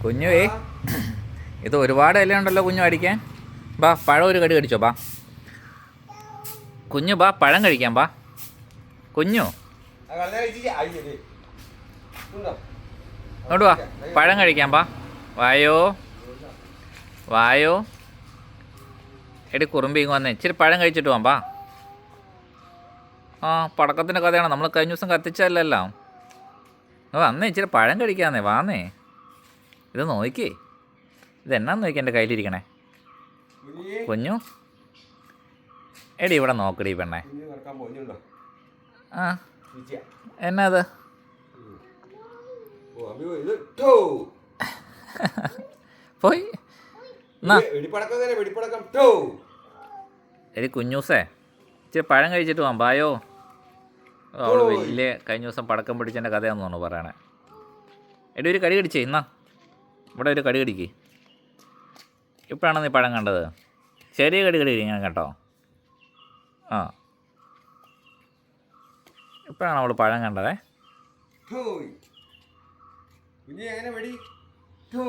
കുഞ്ഞുവേ, ഇത് ഒരുപാട് ഇലയുണ്ടല്ലോ കുഞ്ഞു അടിക്കാൻ. ബാ പഴം ഒരു കടി കടിച്ചോ. ബാ കുഞ്ഞു, ബാ പഴം കഴിക്കാം. ബാ കുഞ്ഞു, ഇങ്ങോട്ട് വാ, പഴം കഴിക്കാം. ബാ വായോ വായോ. എടി കുറുമ്പി ഇങ്ങ് വന്നേ, ഇച്ചിരി പഴം കഴിച്ചിട്ട് പോവാം. ബാ. ആ പടക്കത്തിൻ്റെ കഥയാണ്, നമ്മൾ കഴിഞ്ഞ ദിവസം കത്തിച്ചല്ലോ. വന്നേ, ഇച്ചിരി പഴം കഴിക്കാന്നേ. വാന്നേ, ഇത് നോക്കിയേ, ഇതെന്നാന്ന് നോക്കി എൻ്റെ കയ്യിലിരിക്കണേ. കുഞ്ഞു എടി ഇവിടെ നോക്കടി പെണ്ണേ. ആ എന്നാ അത്? പോയി എടി കുഞ്ഞൂസേ, ഇച്ചിരി പഴം കഴിച്ചിട്ട് പോവാം. ബായോ. അവൾ വലിയ കഴിഞ്ഞ ദിവസം പടക്കം പിടിച്ചതിൻ്റെ കഥയാണെന്ന് തോന്നുന്നു പറയണേ. എടി ഒരു കടി കടിച്ചേ. ഇന്നാ ഇവിടെ ഒരു കടി കടിക്ക്. ഇപ്പോഴാണ് നീ പഴം കണ്ടത്. ചെറിയ കടി ഇങ്ങനെ കേട്ടോ. ആ ഇപ്പോഴാണ് അവൾ പഴം കണ്ടതേ. ടോ